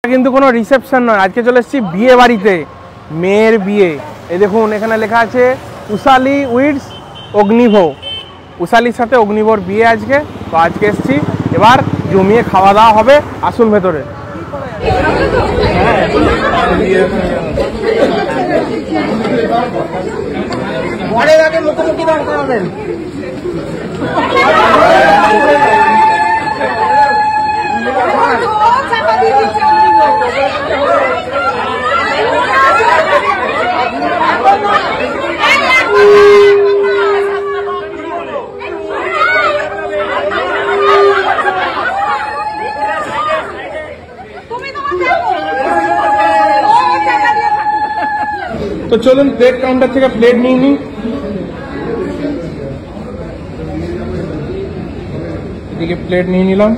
কিন্তু কোনো রিসেপশন নয়, আজকে চলে এসেছি বিয়ে বাড়িতে, মেয়ের বিয়ে। এই দেখুন এখানে লেখা আছে উশালি উইডস অগ্নিভো, উশালির সাথে অগ্নিভোর বিয়ে আজকে। তো আজকে এসেছি, এবার জমিয়ে খাওয়া দাওয়া হবে। আসুন ভেতরে। মুখোমুখি দরকার হবেন। তো চলুন প্লেট কাউন্টার থেকে প্লেট নিয়ে নিই। এদিকে প্লেট নিয়ে নিলাম।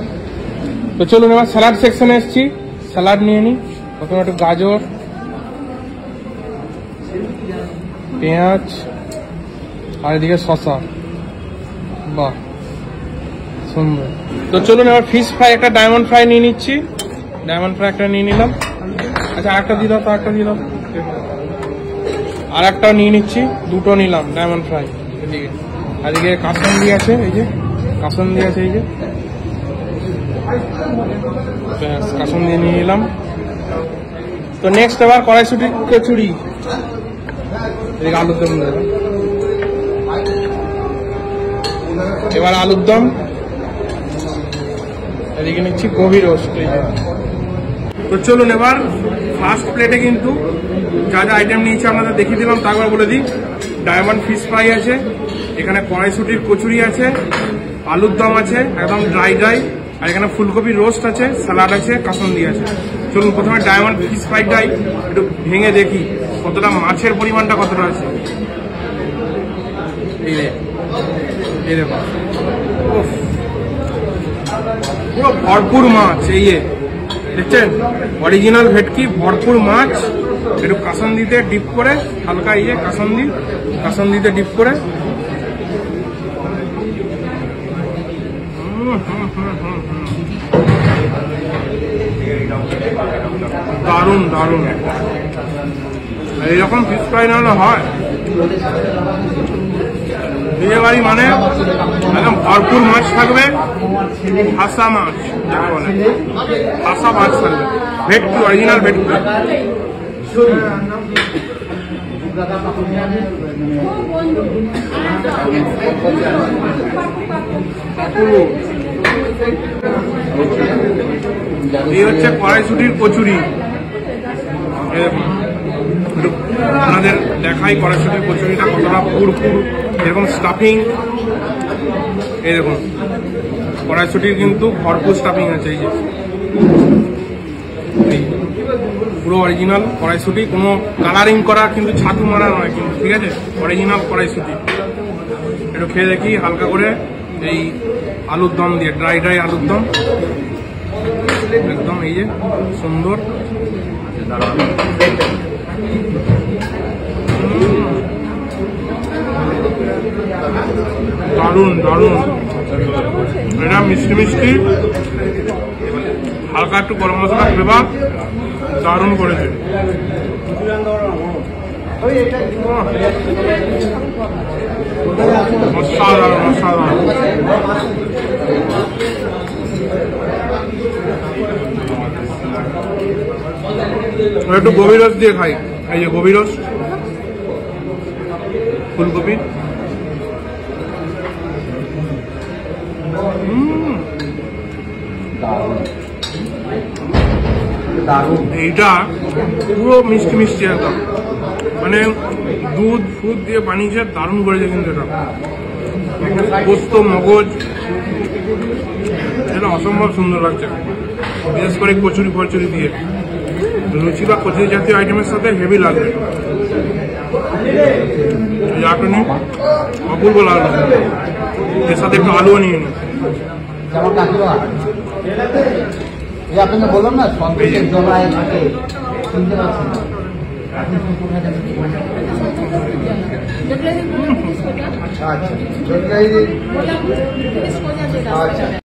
তো চলুন এবার স্যালাড সেকশনে এসেছি, স্যালাড নিয়ে নিই। প্রথমে একটু গাজর, পেঁয়াজ আর এদিকে শসা। বাহ সুন্দর। তো চলুন এবার ফিশ ফ্রাই, একটা ডায়মন্ড ফ্রাই নিয়ে নিচ্ছি। ডায়মন্ড ফ্রাই একটা নিয়ে নিলাম। আচ্ছা আরেকটা দিয়ে দাও, তো আরেকটা দিয়ে দাও। আর একটাও নিয়ে নিচ্ছি, দুটো নিলাম ডায়মন্ড ফ্রাই। এদিকে এদিকে কাসন্দি আছে, এই যে কাসন্দি আছে, এই যে কাসন্দি নিয়ে নিলাম। তো নেক্সট এবার কড়াইশুঁটি কচুরি, এদিকে আলুর দম দিলাম। এবার আলুর দম, এদিকে নিচ্ছি গোবি রোস্ট। এই যে তো চলুন এবার ফার্স্ট প্লেটে কিন্তু যা যা আইটেম নিয়েছি আপনাদের দেখিয়ে দিলাম, তারপর বলে দিই। ডায়মন্ড ফিশ ফ্রাই আছে, এখানে কড়াইশুঁটির কচুরি আছে, আলুর দম আছে একদম ড্রাই ড্রাই, আর এখানে ফুলকপির রোস্ট আছে, স্যালাড আছে, কাসন্দি আছে। চলুন প্রথমে ডায়মন্ড ফিশ ফ্রাইটাই একটু ভেঙে দেখি কতটা মাছের পরিমাণটা কতটা আছে। এই দেখো পুরো ভরপুর মাছ, এই দেখছেন অরিজিনাল ভেটকি, ভরপুর মাছ। একটু কাসন্দিতে ডিপ করে, হালকা কাসন্দিতে ডিপ করে। দারুণ দারুণ। এইরকম ফিশ ফ্রাই না হলে হয়? বিয়ে বাড়ি মানে একদম ভরপুর মাছ থাকবে, ভাসা মাছ যাকে বলে, ভাসা মাছ থাকবে, ভেটকি, অরিজিনাল ভেটকি। এই হচ্ছে কড়াইশুঁটির কচুরি। আপনাদের দেখাই কড়াইশুঁটির কচুরিটা কতটা পুরপুর, এরকম স্টাফিং। এই দেখুন কড়াইশুঁটির কিন্তু ভরপুর স্টাফিং আছে। এই যে পুরো অরিজিনাল কড়াইশুঁটি, কোনো কালারিং করা কিন্তু ছাতু মারা নয় কিন্তু, ঠিক আছে? অরিজিনাল কড়াইশুঁটি। একটু খেয়ে দেখি হালকা করে এই আলুর দম দিয়ে, ড্রাই ড্রাই আলুর দম একদম, এই যে সুন্দর। দারুণ দারুণ। এটা মিষ্টি মিষ্টি, হালকা একটু গরম মশলা ফ্লেভার, দারুণ করেছে। অসাধারণ অসাধারণ। একটু গোবি রস দিয়ে খাই। এই যে গোবি রস, ফুলকপি। এইটা পুরো মিষ্টি মিষ্টি একদম, মানে দুধ ফুদ দিয়ে বানিয়েছে, দারুণ করেছে কিন্তু। এটা পোস্ত, মগজ, এটা অসম্ভব সুন্দর লাগছে। বিশেষ করে কচুরি ফচুরি দিয়ে, লুচি বা কচুরি জাতীয় আইটেমের সাথে হেভি লাগবে। চাটনি অপূর্ব লাগলো, এর সাথে একটু আলুও নিয়ে নিই। আপনাকে বললাম না, সন্দেশের জমায় থাকে, শুনতে পাচ্ছেন না। আচ্ছা,